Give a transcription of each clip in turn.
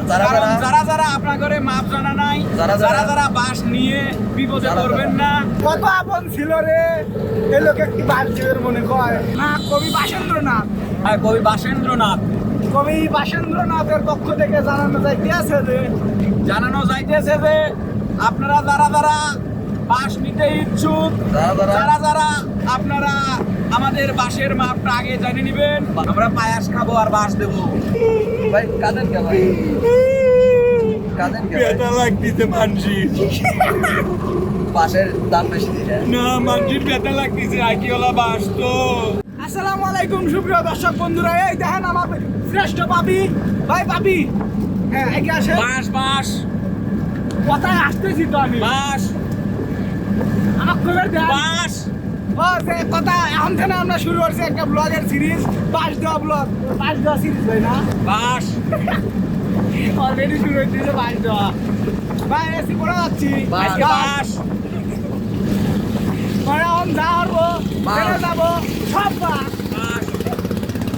যারা যারা আপনার ঘরে মাপ জানা নাই, যারা যারা বাস নিয়ে বিপদে পড়বেন না। কত আপন ছিল রে এই লোকে কি বাসের মনে কয় না। কবি বাসেন্দ্রনাথ, হ্যাঁ কবি বাসেন্দ্রনাথ, কবি বাসেন্দ্রনাথের পক্ষ থেকে জানানো যাইতেছে যে আপনারা যারা যারা বাস নিতে ইচ্ছুক, যারা যারা আপনারা আমাদের বাসের মাপটা আগে জানিয়ে নেবেন। আমরা পায়াস খাবো আর বাস দেবো। ভাই কাঁদেন কে ভাই? কাঁদেন কে? ব্যথা লাগতেছে মানসির, বাসের দাম বেশি দিলে না মানসির ব্যথা লাগতেছে। আইকিওয়ালা বাস তো। আসসালামু আলাইকুম সুপ্রিয় দর্শক বন্ধুরা, এই দেখেন আমার শ্রেষ্ঠ পাপি ভাই পাপি। হ্যাঁ এগিয়ে আসে। বাস বাস কোথায় আসতেছি তো আমি? বাস আমার খবর দেন। বাস ও যে কথা এখন থেকে আমরা শুরু করছি একটা ব্লগের সিরিজ, বাস দেওয়া ব্লগ, বাস দেওয়া সিরিজ ভাই না? বাস অলরেডি শুরু হয়েছে বাস দেওয়া। ভাই এসি পড়ে যাচ্ছি আজকে বাস মানে এখন যা পারবো ট্রেনে যাবো সব বাস। বাস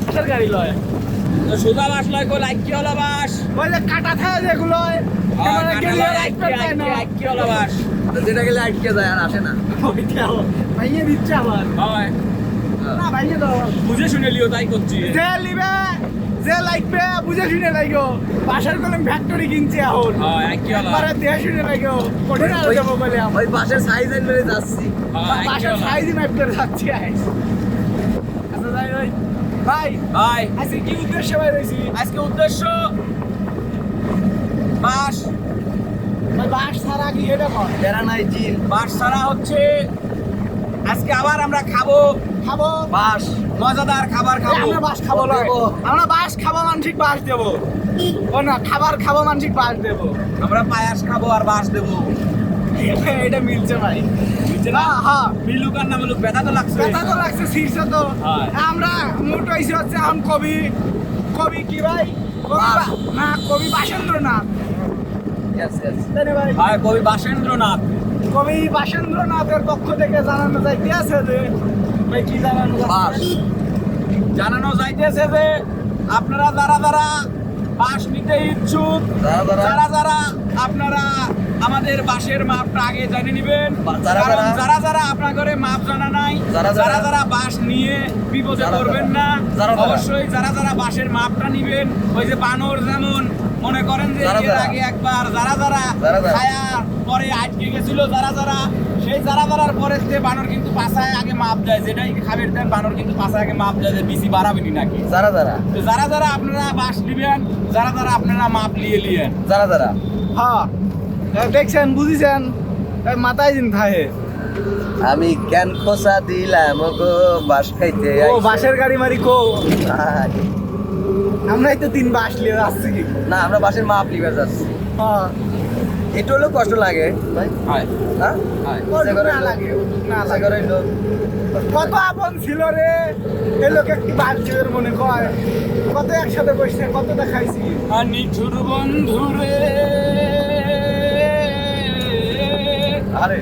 বাসের গাড়ি লয়, তো সোজা বাস লয় কো আইকিওয়ালা বাস। ওই যে কাটা থাকে যেগুলো আইকিওয়ালা বাস যেটা গেলে আটকে যায় আর আসে না। ভাইয়ে দিচ্ছে আবার হয়, না ভাইয়ে দাও বুঝে শুনে লিও, তাই করছি। যে লিবে যে লাগবে বুঝে শুনে লাগো। বাসার কলম ফ্যাক্টরি কিনছে এখন হয় আইকিওয়ালা, একবারে দেখে শুনে লাগো। কঠিন আর যাবো বলে ওই বাসের সাইজ মেরে যাচ্ছি। বাসার সাইজই ম্যাপ করে যাচ্ছি। আচ্ছা যাই ভাই ভাই ভাই আজকে কি উদ্দেশ্যে ভাই রয়েছি? আজকে উদ্দেশ্য বাস। ভাই বাস ছাড়া কি এটা কর বেড়া নাই জিল বাস ছাড়া হচ্ছে আজকে আবার আমরা খাবো খাবো বাস মজাদার খাবার খাবো। আমরা বাস খাবো লয়, আমরা বাস খাবো মানসিক বাস দেবো। ও না খাবার খাবো মানসিক বাস দেবো। আমরা পায়াস খাবো আর বাস দেবো। এটা মিলছে ভাই, বুঝছে না? না? হ্যাঁ মিলুক আর না মিলুক ব্যথা তো লাগছে। ব্যথা তো লাগছে শীর্ষে তো। হ্যাঁ। আমরা মোট হয়েছে হচ্ছে এখন কবি, কবি কি ভাই? কবি বাস। না কবি বাসেন্দ্রনাথ ইয়েস ইয়েস তাই না ভাই? হয় কবি বাসেন্দ্রনাথ, কবি বাসেন্দ্রনাথের পক্ষ থেকে জানানো যাইতেছে যে ভাই কি জানানো বাস যাচ্ছে? জানানো যাইতেছে যে আপনারা যারা যারা বাস নিতে ইচ্ছুক, যারা যারা আপনারা আমাদের বাসের মাপটা আগে জানিয়ে নেবেন। কারণ যারা যারা আপনার ঘরে মাপ জানা নাই, যারা যারা বাস নিয়ে বিপদে পড়বেন না। অবশ্যই যারা যারা বাসের মাপটা নিবেন। ওই যে বানর যেমন মনে করেন যে এর আগে একবার যারা যারা খায়া পরে আটকে গেছিল, যারা যারা সেই যারা যারার পরে যে বানর কিন্তু পাছায় আগে মাপ দেয়, যেটাই খাবের দেন বানর কিন্তু পাছায় আগে মাপ দেয় যে বেশি বাড়াবেনি নাকি। যারা যারা তো যারা যারা আপনারা বাস নিবেন, যারা যারা আপনারা মাপ নিয়ে নিয়েন। যারা যারা হ্যাঁ দেখছেন বুঝিছেন মাথায় দিন থাকে। আমি কেন খোসা দিলাম গো বাস খাইতে ও বাসের গাড়ি মারি কো আই। আমরাই তো 3 বাস নিয়ে আসছি। না আমরা বাসের মাপ লিবার যাচ্ছি। হ্যাঁ একটু হলেও কষ্ট লাগে ভাই। হয় হ্যাঁ হয় ইচ্ছা করে না লাগে না ইচ্ছা লাগে। করে লোক কত আপন ছিল রে এই লোকে কি বাসের মনে কয়। কত একসাথে বসে কত দেখাইছি। নিঠুর বন্ধু রে আরে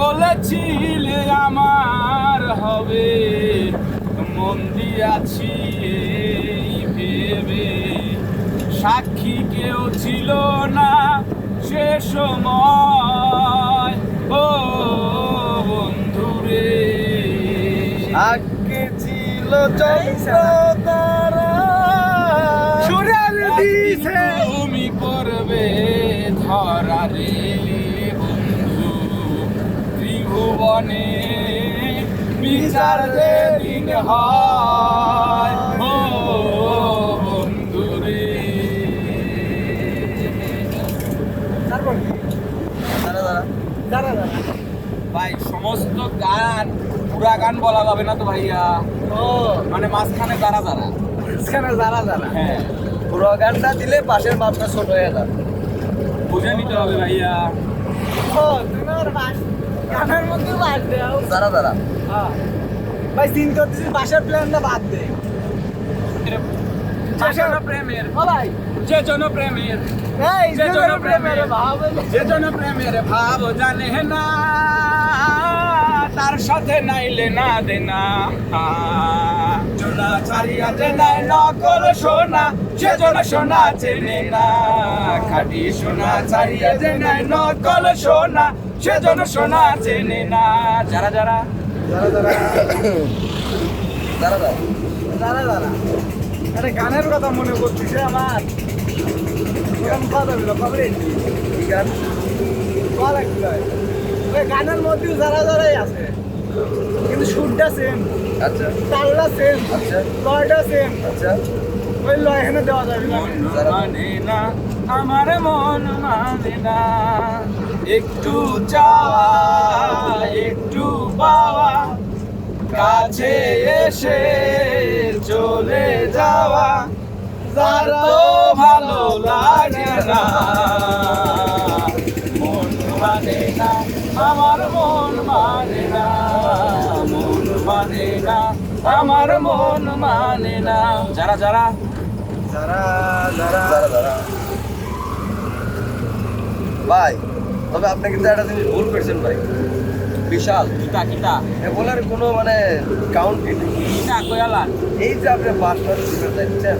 বলেছিলে আমার হবে, মন দিয়াছি এই ভেবে। সাক্ষী কেউ ছিল না সে সময়, ও বন্ধু রে। আগে ছিল চন্দ্র তারা সুরের দিছে তুমি করবে ধরা রে বন্ধু, ত্রিভুবনে বিচার যেদিন হয়, ও বন্ধু রে। তারপর কি? যারা যারা দাঁড়া দাঁড়া ভাই সমস্ত গান পুরা গান বলা যাবে না তো ভাইয়া, ও মানে মাঝখানে যারা যারা। এখানে দাঁড়া দাঁড়া হ্যাঁ পুরো গানটা দিলে পাশের মাপটা ছোট হয়ে যাবে। বুঝে নিতে হবে ভাইয়া। ও তুমি আর বাস গানের মধ্যে বাস দাও। যারা যারা হ্যাঁ ভাই চিন্তা করতেছি বাসার প্ল্যানটা বাদ দে। যে জন প্রেমের, ও ভাই যে জন প্রেমের, এই যে যে জন প্রেমের প্রেমের ভাব যে জন প্রেমের ভাব জানে না, তার সাথে নাইলে না দেনা। চোলা ছাড়িয়া যে নাই নকল সোনা, সে জন সোনা চেনে না। খাঁটি সোনা ছাড়িয়ে যে নাই নকল সোনা সেজন্য সোনা চেনে না। যারা যারা আরে গানের কথা মনে করতেছে আমার এরকম কথা বলো কবে গান ওই গানের মধ্যেও যারা যারাই আছে কিন্তু সুরটা সেম, আচ্ছা তালটা সেম, আচ্ছা লয়টা সেম, আচ্ছা ওই লয় এখানে দেওয়া যাবে না। মন মানে না আমার মন মানে না, একটু চাওয়া একটু পাওয়া, কাছে এসে চলে যাওয়া, যার তো ভালো লাগে না। মন মানে না আমার মন মানে না, মন মানে না আমার মন মানে না। যারা যারা ভাই, তবে আপনি কিন্তু একটা জিনিস ভুল করছেন ভাই, বিশাল কিতা কিতা এ বলার কোনো মানে কাউন্ট নেই। কিতা কয়ালান এই যে আপনি বাসটা দিতে চাইছেন,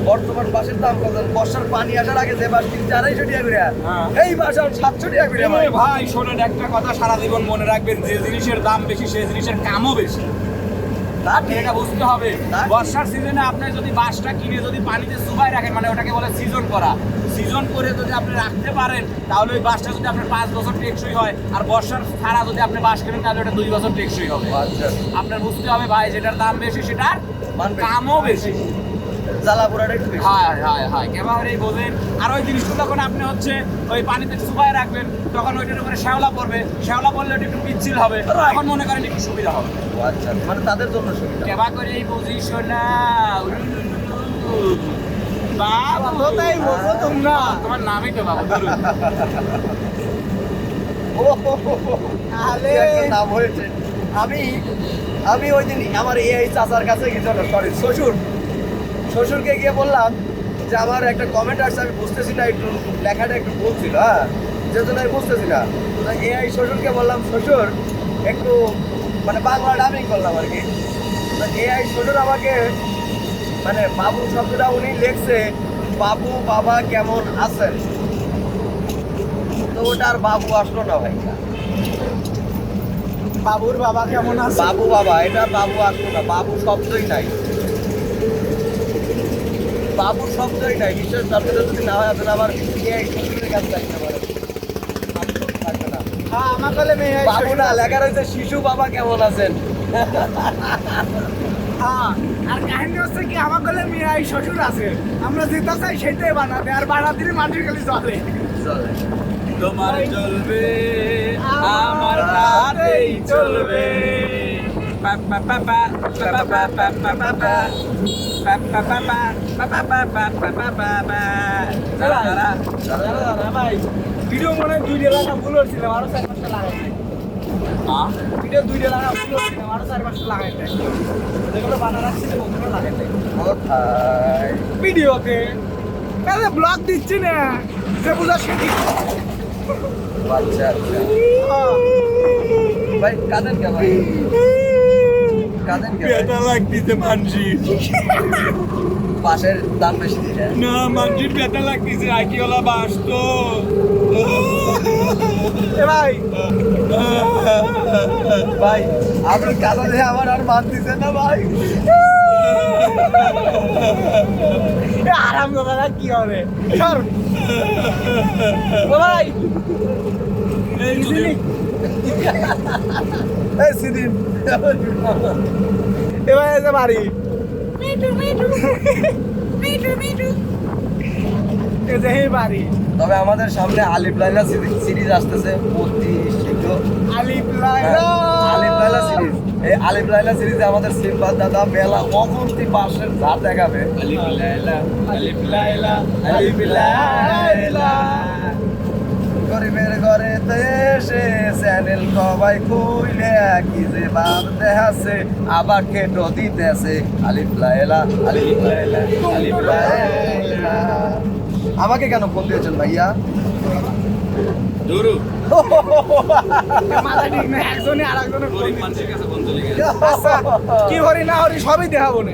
বর্তমান বাসের দাম কত? বর্ষার পানি আসার আগে যে বাস 300-250 টাকা করে, হ্যাঁ। এই বাস আর 700 টাকা করে ভাই। ভাই শোনেন একটা কথা সারা জীবন মনে রাখবেন, যে জিনিসের দাম বেশি সেই জিনিসের কামও বেশি। আপনি এটা বুঝতে হবে। বর্ষার সিজনে আপনি যদি বাসটা কিনে যদি পানিতে চুবাই রাখেন, মানে ওটাকে বলে সিজন করা, সিজন করে যদি আপনি রাখতে পারেন তাহলে ওই বাসটা যদি আপনার 5 বছর টেকসই হয়, আর বর্ষার ছাড়া যদি আপনি বাস কেনেন তাহলে ওটা 2 বছর টেকসই হবে। আচ্ছা, আপনার বুঝতে হবে ভাই, যেটার দাম বেশি সেটার মান বেশি। কামও বেশি। জ্বালা পোড়াটা একটু বেশি। হ্যাঁ কেবারেই বোঝেন। আর ওই জিনিসগুলো যখন আপনি হচ্ছে ওই পানিতে চুবাই রাখবেন তখন ওইটার উপরে শ্যাওলা পড়বে, শ্যাওলা পড়লে ওটা একটু পিচ্ছিল হবে, তখন মনে করেন একটু সুবিধা হবে। ও আচ্ছা, মানে তাদের জন্য সুবিধা। কেবা করে এই বুঝিস না বাবা, কোথায় বলছো তোমরা? তোমার নামই তো বাবা ধরুন। ও হো হো হো, আরে কি একটা নাম হয়েছে। আমি ওই দিন আমার এই চাচার কাছে গেছিল, সরি শ্বশুরকে গিয়ে বললাম যে আমার একটা কমেন্ট আসছে, আমি বুঝতেছি না, একটু লেখাটা একটু বলছিল, হ্যাঁ, যে জন্য আমি বুঝতেছি না। এই শ্বশুরকে বললাম, শ্বশুর একটু মানে বাংলা ডাবিং করলাম আর কি। এই শ্বশুর আমাকে মানে বাবু শব্দটা উনি লিখছে, বাবু বাবা কেমন আছেন, তো ওটা আর বাবু আসলো না ভাই। বাবুর বাবা কেমন আছে? বাবু বাবা, এটা বাবু আসলো না, বাবু শব্দই নাই, বাবু শব্দই নাই। বিশেষ শব্দটা যদি না হয় আপনার আবার এই শ্বশুরের কাছে থাকতে পারে, বাবু শব্দ থাকবে না। হ্যাঁ আমার কালে মেয়ে বাবু না, লেখা রয়েছে শিশু বাবা কেমন আছেন। হ্যাঁ, আর কাহিনী হচ্ছে কি আমার কালে মেয়ে শ্বশুর আছে, আমরা যেটা চাই সেটাই বানাতে, আর বানাতে মানুষের খালি চলে। চলে। তোমার চলবে আমার রাতেই চলবে। ভিডিও মনে হয় 2 লাগা ভুল হচ্ছিলাম, আরো 4-5টা লাগাইতে। ভিডিও 2 লাগা ভুল হচ্ছিলাম, আরো 4-5টা লাগাইতে। যেগুলো বানা রাখছিলাম ওগুলো লাগাইতে কোথায়? ভিডিওতে। আরে ব্লগ দিচ্ছি না, যে বুঝা সেটি। আচ্ছা আচ্ছা। ভাই কাঁদেন কে ভাই? কাঁদেন কে ভাই? ব্যথা লাগতেছে মানসির, পাশের দাম বেশি দিলে না মানসির ব্যথা লাগতেছে, আইকিওলা বাস তো। এ ভাই ভাই, আপনি কাঁদালে আমার আর মানতেছে না ভাই। এ আরাম দাদা কি হবে? সর ও ভাই এই ইজিলি। এই সিদিন এ ভাই এসে বাড়ি এ যে এই বাড়ি তবে আমাদের সামনে আলিফ লাইলা সিরিজ আসতেছে অতি শীঘ্র। আলিফ লাইলা আলিফ লাইলা সিরিজ, এই আলিফ লাইলা সিরিজে আমাদের সিম্বাদ দাদা মেলা অগন্তি পাশের ধার দেখাবে। আলিফ লাইলা আলিফ লাইলা আলিফ লাইলা। গরিবের ঘরে তো এসে চ্যানেল সবাই খুইলে কি যে বাপ দেখাছে, আবার কেটো দিতেছে আলিফ লাইলা আলিফ লাইলা আলিফ লাইলা। আমাকে কেন ফোন দিয়েছেন ভাইয়া? ধরু মাথা ঠিক না, একজনে আর একজনের গরিব মানুষের কাছে বন্ধু লেগে গেছে। কি হরি না হরি সবই দেখাবো না।